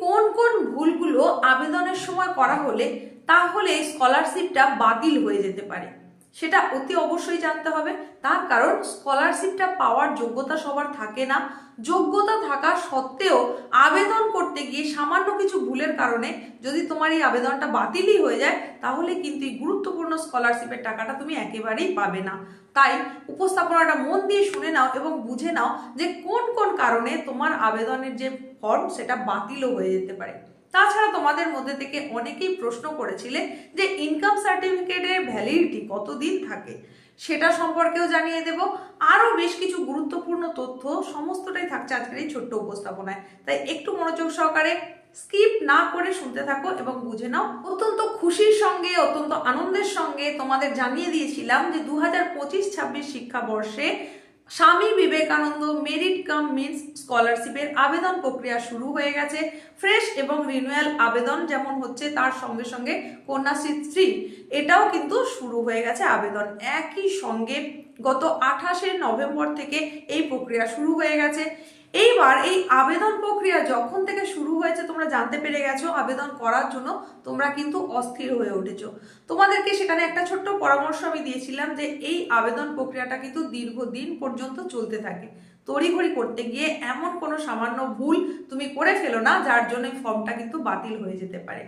কোন কোন ভুলগুলো আবেদনের সময় করা হলে তাহলে স্কলারশিপটা বাতিল হয়ে যেতে পারে সেটা অতি অবশ্যই জানতে হবে। তার কারণ স্কলারশিপটা পাওয়ার যোগ্যতা সবার থাকে না। যোগ্যতা থাকা সত্ত্বেও আবেদন করতে গিয়ে সামান্য কিছু ভুলের কারণে যদি তোমার এই আবেদনটা বাতিলই হয়ে যায় তাহলে কিন্তু এই গুরুত্বপূর্ণ স্কলারশিপের টাকাটা তুমি একেবারেই পাবে না। তাই উপস্থাপনাটা মন দিয়ে শুনে নাও এবং বুঝে নাও যে কোন কোন কারণে তোমার আবেদনের যে ফর্ম সেটা বাতিলও হয়ে যেতে পারে। তাছাড়া তোমাদের মধ্যে থেকে অনেকেই প্রশ্ন করেছিলে যে ইনকাম সার্টিফিকেটের ভ্যালিডিটি কতদিন থাকে, সেটা সম্পর্কেও জানিয়ে দেব। আরও বেশ কিছু গুরুত্বপূর্ণ তথ্য সমস্তটাই থাকছে আজকের এই ছোট্ট উপস্থাপনায়, তাই একটু মনোযোগ সহকারে স্কিপ না করে শুনতে থাকো এবং বুঝে নাও। অত্যন্ত খুশির সঙ্গে অত্যন্ত আনন্দের সঙ্গে তোমাদের জানিয়ে দিয়েছিলাম যে 2025-26 শিক্ষাবর্ষে Swami Vivekananda merit cum means স্কলারশিপের আবেদন প্রক্রিয়া শুরু হয়ে গেছে। ফ্রেশ এবং রিনিউয়াল আবেদন যেমন হচ্ছে তার সঙ্গে সঙ্গে কন্যাশ্রী 3 এটাও কিন্তু শুরু হয়ে গেছে আবেদন একই সঙ্গে। গত 28শে নভেম্বর থেকে এই প্রক্রিয়া শুরু হয়ে গেছে। এইবার এই আবেদন প্রক্রিয়া যখন থেকে শুরু হয়েছে তোমরা জানতে পেরে গেছো, আবেদন করার জন্য তোমরা কিন্তু অস্থির হয়ে উঠেছো। তোমাদেরকে সেখানে একটা ছোট্ট পরামর্শ আমি দিয়েছিলাম যে এই আবেদন প্রক্রিয়াটা কিন্তু দীর্ঘদিন পর্যন্ত চলতে থাকে। তড়িঘড়ি করতে গিয়ে এমন কোনো সামান্য ভুল তুমি করে ফেলো না যার জন্য এই ফর্মটা কিন্তু বাতিল হয়ে যেতে পারে।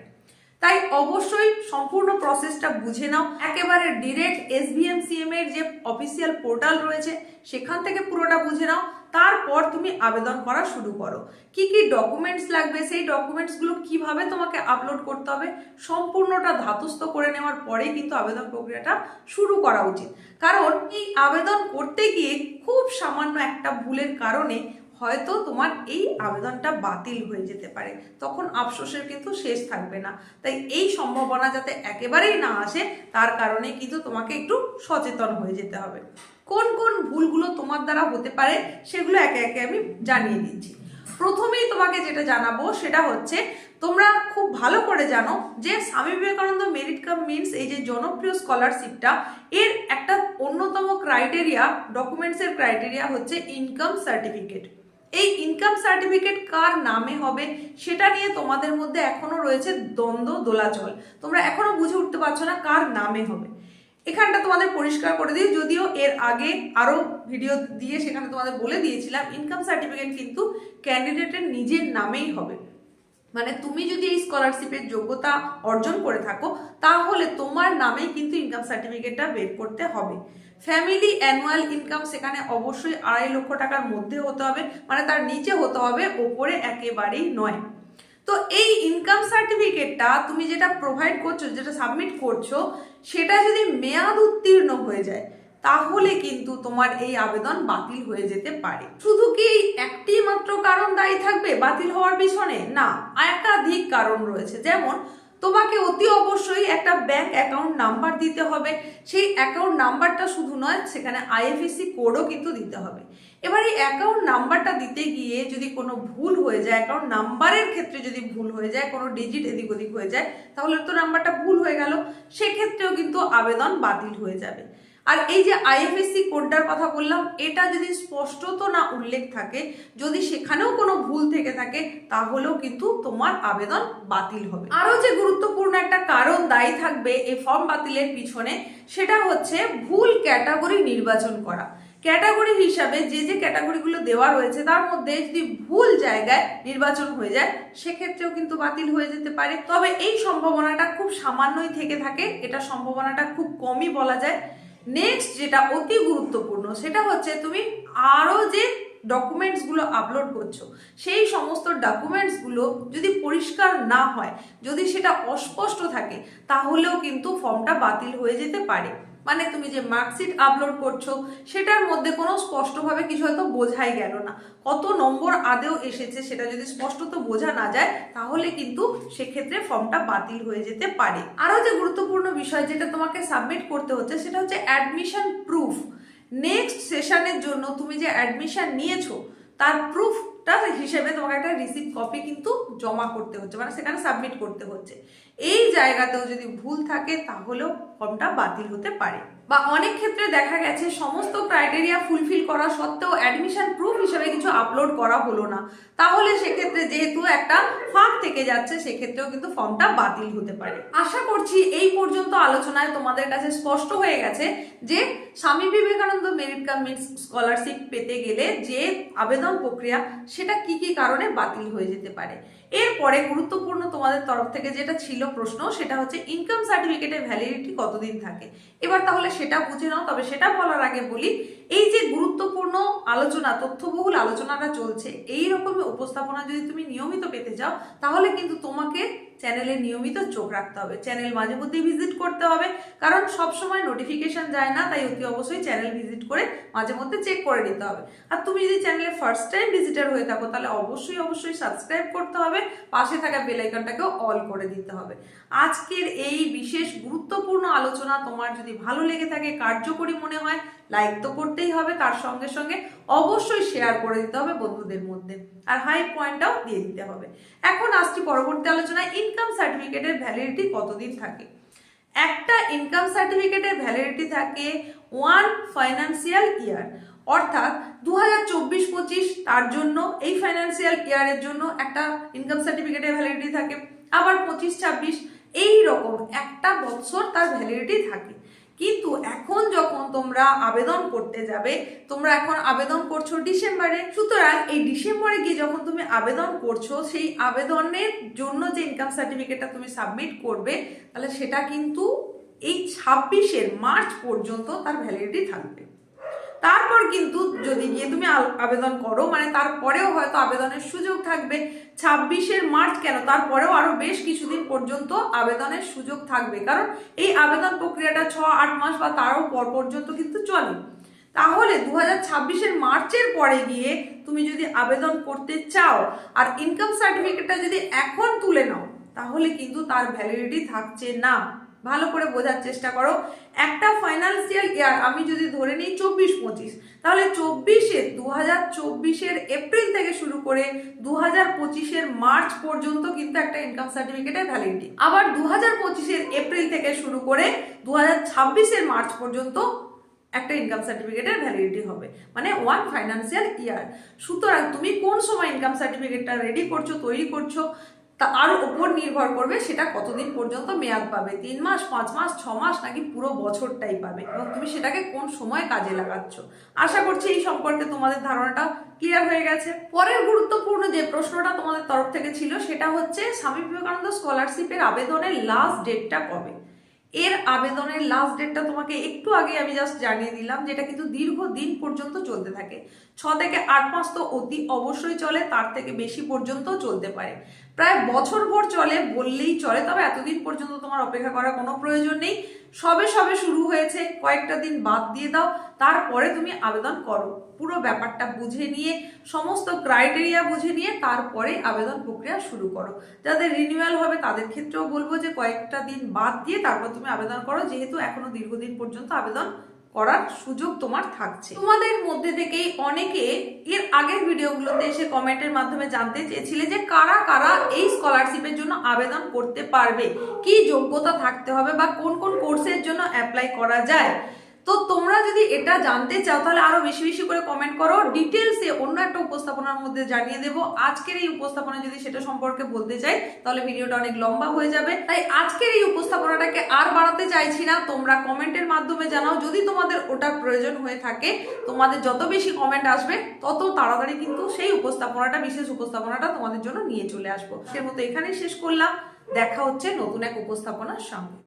তাই অবশ্যই সম্পূর্ণ প্রসেসটা বুঝে নাও। একেবারে ডিরেক্ট SBMCM এর যে অফিসিয়াল পোর্টাল রয়েছে সেখান থেকে পুরোটা বুঝে নাও। তারপর তুমি আবেদন করা শুরু করো। কি কি ডকুমেন্টস লাগবে, সেই ডকুমেন্টসগুলো কিভাবে তোমাকে আপলোড করতে হবে সম্পূর্ণটা ধাতস্থ করে নেওয়ার পরে কিন্তু আবেদন প্রক্রিয়াটা শুরু করা উচিত। কারণ এই আবেদন করতে গিয়ে খুব সামান্য একটা ভুলের কারণে হয়তো তোমার এই আবেদনটা বাতিল হয়ে যেতে পারে, তখন আফসোসের কিন্তু শেষ থাকবে না। তাই এই সম্ভাবনা যাতে একেবারেই না আসে তার কারণে কিন্তু তোমাকে একটু সচেতন হয়ে যেতে হবে। কোন কোন ভুলগুলো তোমার দ্বারা হতে পারে সেগুলো একে একে আমি জানিয়ে দিচ্ছি। প্রথমেই তোমাকে যেটা জানাবো সেটা হচ্ছে তোমরা খুব ভালো করে জানো যে Swami Vivekananda merit cum means এই যে জনপ্রিয় স্কলারশিপটা এর একটা অন্যতম ক্রাইটেরিয়া, ডকুমেন্টসের ক্রাইটেরিয়া হচ্ছে ইনকাম সার্টিফিকেট। এই ইনকাম সার্টিফিকেট কার নামে হবে সেটা নিয়ে তোমাদের মধ্যে এখনো রয়েছে দ্বন্দ্ব দোলাচল। তোমরা এখনো বুঝে উঠতে পারছো না কার নামে হবে। এখানটা তোমাদের পরিষ্কার করে দিই, যদিও এর আগে আরো ভিডিও দিয়ে সেখানে তোমাদের বলে দিয়েছিলাম ইনকাম সার্টিফিকেট কিন্তু ক্যান্ডিডেটের নিজের নামেই হবে। মানে তুমি যদি এই স্কলারশিপের যোগ্যতা অর্জন করে থাকো তাহলে তোমার নামেই কিন্তু ইনকাম সার্টিফিকেটটা বের করতে হবে। ফ্যামিলি অ্যানুয়াল ইনকাম সেখানে অবশ্যই 2.5 লক্ষ টাকার মধ্যে হতে হবে, মানে তার নিচে হতে হবে, ওপরে একেবারেই নয়। তো এই ইনকাম সার্টিফিকেটটা তুমি যেটা প্রোভাইড করছো, যেটা সাবমিট করছো, সেটা যদি মেয়াদ উত্তীর্ণ হয়ে যায় তাহলে কিন্তু তোমার এই আবেদন বাতিল হয়ে যেতে পারে। শুধু কি একটি মাত্র কারণ দায়ী থাকবে বাতিল হওয়ার পিছনে? না, একাধিক কারণ রয়েছে। যেমন তোমাকে অতি অবশ্যই একটা ব্যাংক অ্যাকাউন্ট নাম্বার দিতে হবে। সেই অ্যাকাউন্ট নাম্বারটা শুধু নয়, সেখানে IFSC কোডও কিন্তু দিতে হবে। এবার এই অ্যাকাউন্ট নাম্বারটা দিতে গিয়ে যদি কোনো ভুল হয়ে যায়, অ্যাকাউন্ট নাম্বারের ক্ষেত্রে যদি ভুল হয়ে যায়, কোনো ডিজিট এদিক ওদিক হয়ে যায়, তাহলে তো নাম্বারটা ভুল হয়ে গেল, সেক্ষেত্রেও কিন্তু আবেদন বাতিল হয়ে যাবে। আর এই যে IFSC কোডটার কথা বললাম, এটা যদি স্পষ্টত না উল্লেখ থাকে, যদি সেখানেও কোনো ভুল থেকে থাকে, তাহলেও কিন্তু তোমার আবেদন বাতিল হবে। আরো যে গুরুত্বপূর্ণ একটা কারণ দায়ী থাকবে এই ফর্ম বাতিলের পিছনে, সেটা হচ্ছে ভুল ক্যাটাগরি নির্বাচন করা। ক্যাটাগরি হিসাবে যে যে ক্যাটাগরিগুলো দেওয়া রয়েছে তার মধ্যে যদি ভুল জায়গায় নির্বাচন হয়ে যায় সেক্ষেত্রেও কিন্তু বাতিল হয়ে যেতে পারে। তবে এই সম্ভাবনাটা খুব সামান্যই থেকে থাকে, এটা সম্ভাবনাটা খুব কমই বলা যায়। নেক্সট যেটা অতি গুরুত্বপূর্ণ সেটা হচ্ছে তুমি আরো যে ডকুমেন্টসগুলো আপলোড করছো সেই সমস্ত ডকুমেন্টসগুলো যদি পরিষ্কার না হয়, যদি সেটা অস্পষ্ট থাকে, তাহলেও কিন্তু ফর্মটা বাতিল হয়ে যেতে পারে। মানে তুমি যে মার্কশিট আপলোড করছো সেটার মধ্যে কোনো স্পষ্টভাবে কিছু হয়তো বোঝাই গেল না, কত নম্বর আদেও এসেছে সেটা যদি স্পষ্টত বোঝা না যায় তাহলে কিন্তু সেক্ষেত্রে ফর্মটা বাতিল হয়ে যেতে পারে। আরও যে গুরুত্বপূর্ণ বিষয় যেটা তোমাকে সাবমিট করতে হচ্ছে সেটা হচ্ছে অ্যাডমিশন প্রুফ। নেক্সট সেশনের জন্য তুমি যে অ্যাডমিশন নিয়েছো তার প্রুফটা হিসেবে তোমাকে একটা রিসিপ্ট কপি কিন্তু জমা করতে হচ্ছে, মানে সেখানে সাবমিট করতে হচ্ছে। এই জায়গাতেও যদি ভুল থাকে তাহলেও ফর্মটা বাতিল হতে পারে। বা অনেক ক্ষেত্রে দেখা গেছে সমস্ত ক্রাইটেরিয়া ফুলফিল করা সত্ত্বেও অ্যাডমিশন প্রুফ হিসেবে কিছু আপলোড করা হলো না, তাহলে সেক্ষেত্রে যেহেতু একটা ফাঁক থেকে যাচ্ছে, সেক্ষেত্রেও কিন্তু ফর্মটা বাতিল হতে পারে। আশা করছি এই পর্যন্ত আলোচনায় তোমাদের কাছে স্পষ্ট হয়ে গেছে যে Swami Vivekananda merit cum meets scholarship পেতে গেলে যে আবেদন প্রক্রিয়া সেটা কি কি কারণে বাতিল হয়ে যেতে পারে। এরপরে গুরুত্বপূর্ণ তোমাদের তরফ থেকে যেটা ছিল প্রশ্ন, সেটা হচ্ছে ইনকাম সার্টিফিকেটের ভ্যালিডিটি কতদিন থাকে। এবার তাহলে সেটা বুঝে নাও। তবে সেটা বলার আগে বলি, এই যে গুরুত্বপূর্ণ আলোচনা, তথ্যবহুল আলোচনাটা চলছে, এই রকমই উপস্থাপনা যদি তুমি নিয়মিত পেতে চাও তাহলে কিন্তু তোমাকে চ্যানেলে নিয়মিত চোখ রাখতে হবে, চ্যানেল মাঝে মধ্যে ভিজিট করতে হবে, কারণ সবসময় নোটিফিকেশন যায় না, তাই অতি অবশ্যই চ্যানেল ভিজিট করে মাঝে মধ্যে চেক করে নিতে হবে। আর তুমি যদি চ্যানেলে ফার্স্ট টাইম ভিজিটার হয়ে থাকো তাহলে অবশ্যই সাবস্ক্রাইব করতে হবে, পাশে থাকা বেল আইকনটাকেও অল করে দিতে হবে। আজকের এই বিশেষ গুরুত্বপূর্ণ আলোচনা তোমার যদি ভালো লেগে থাকে, কার্যকরী মনে হয়, লাইক তো করতেই হবে, তার সঙ্গে সঙ্গে অবশ্যই শেয়ার করে দিতে হবে বন্ধুদের মধ্যে, আর হাই পয়েন্টটাও দিয়ে দিতে হবে। এখন আসছি পরবর্তী আলোচনায়, ইনকাম সার্টিফিকেটের ভ্যালিডিটি কতদিন থাকে। একটা ইনকাম সার্টিফিকেটের ভ্যালিডিটি থাকে 1 ফাইন্যান্সিয়াল ইয়ার, অর্থাৎ 2024-25 তার জন্য, এই ফাইন্যান্সিয়াল ইয়ারের জন্য একটা ইনকাম সার্টিফিকেটের ভ্যালিডিটি থাকে। আবার 25-26 এই রকম একটা বছর তার ভ্যালিডিটি থাকে। কিন্তু এখন যখন তোমরা আবেদন করতে যাবে, তোমরা এখন আবেদন করছো ডিসেম্বরে, সুতরাং এই ডিসেম্বরে গিয়ে যখন তুমি আবেদন করছো, সেই আবেদনের জন্য যে ইনকাম সার্টিফিকেটটা তুমি সাবমিট করবে, তাহলে সেটা কিন্তু এই 26 মার্চ পর্যন্ত তার ভ্যালিডিটি থাকবে। তারপর কিন্তু যদি গিয়ে তুমি আবেদন করো, মানে তারপরেও হয়তো আবেদনের সুযোগ থাকবে। 26 মার্চ কেন, তারপরেও আরো বেশ কিছুদিন পর্যন্ত আবেদনের সুযোগ থাকবে, কারণ এই আবেদন প্রক্রিয়াটা 6-8 মাস বা তারও পর পর্যন্ত কিন্তু চলে। তাহলে 2026 মার্চের পরে গিয়ে তুমি যদি আবেদন করতে চাও আর ইনকাম সার্টিফিকেটটা যদি এখন তুলে নাও, তাহলে কিন্তু তার ভ্যালিডিটি থাকছে না। ভালো করে বোঝার চেষ্টা করো। একটা ফাইন্যান্সিয়াল ইয়ার আমি যদি ধরে নিই 24-25, তাহলে 2024 এপ্রিল থেকে শুরু করে 2025 মার্চ পর্যন্ত কিন্তু একটা ইনকাম সার্টিফিকেটের ভ্যালিডিটি। আবার 2025 এপ্রিল থেকে শুরু করে 2026 মার্চ পর্যন্ত একটা ইনকাম সার্টিফিকেটের ভ্যালিডিটি হবে, মানে 1 ফাইন্যান্সিয়াল ইয়ার। সুতরাং তুমি কোন সময় ইনকাম সার্টিফিকেটটা রেডি করছো, তৈরি করছো, তার উপর নির্ভর করবে সেটা কতদিন পর্যন্ত মেয়াদ পাবে, 3 মাস, 5 মাস, 6 মাস, নাকি পুরো বছরটাই পাবে, এবং তুমি সেটাকে কোন সময় কাজে লাগাচ্ছ। আশা করছি এই সম্পর্কে তোমাদের ধারণাটা ক্লিয়ার হয়ে গেছে। পরের গুরুত্বপূর্ণ যে প্রশ্নটা তোমাদের তরফ থেকে ছিল সেটা হচ্ছে স্বামী বিবেকানন্দ স্কলারশিপের আবেদনের লাস্ট ডেটটা কবে। এর আবেদনের লাস্ট ডেটটা তোমাকে একটু আগে আমি জাস্ট জানিয়ে দিলাম, যেটা কিন্তু দীর্ঘদিন পর্যন্ত চলতে থাকে। 6 থেকে 8 মাস তো অতি অবশ্যই চলে, তার থেকে বেশি পর্যন্ত চলতে পারে, প্রায় বছরভর চলে বললেই চলে। তবে এতদিন পর্যন্ত তোমার অপেক্ষা করার কোনো প্রয়োজন নেই। সবে শুরু হয়েছে, কয়েকটা দিন বাদ দিয়ে দাও, তারপরে তুমি আবেদন করো। পুরো ব্যাপারটা বুঝে নিয়ে, সমস্ত ক্রাইটেরিয়া বুঝে নিয়ে তারপরে আবেদন প্রক্রিয়া শুরু করো। যাদের রিনিউয়াল হবে তাদের ক্ষেত্রেও বলবো যে কয়েকটা দিন বাদ দিয়ে তারপর তুমি আবেদন করো, যেহেতু এখনো দীর্ঘদিন পর্যন্ত আবেদন করার সুযোগ তোমার থাকছে। তোমাদের মধ্যে থেকেই অনেকে এর আগের ভিডিওগুলোতে এসে কমেন্টের মাধ্যমে জানতে চেয়েছিলে যে কারা কারা এই স্কলারশিপের জন্য আবেদন করতে পারবে, কি যোগ্যতা থাকতে হবে, বা কোন কোন কোর্সের জন্য অ্যাপ্লাই করা যায়। তো তোমরা যদি এটা জানতে চাও তাহলে আরো বেশি করে কমেন্ট করো, ডিটেলসে অন্য একটা উপস্থাপনার মধ্যে জানিয়ে দেবো। আজকের এই উপস্থাপনা যদি সেটা সম্পর্কে বলতে চাই তাহলে ভিডিওটা অনেক লম্বা হয়ে যাবে, তাই আজকের এই উপস্থাপনাটাকে আর বাড়াতে চাইছি না। তোমরা কমেন্টের মাধ্যমে জানাও যদি তোমাদের ওটার প্রয়োজন হয়ে থাকে। তোমাদের যত বেশি কমেন্ট আসবে তত তাড়াতাড়ি কিন্তু সেই উপস্থাপনাটা, বিশেষ উপস্থাপনাটা তোমাদের জন্য নিয়ে চলে আসবো। সে মতো এখানেই শেষ করলাম, দেখা হচ্ছে নতুন এক উপস্থাপনার সঙ্গে।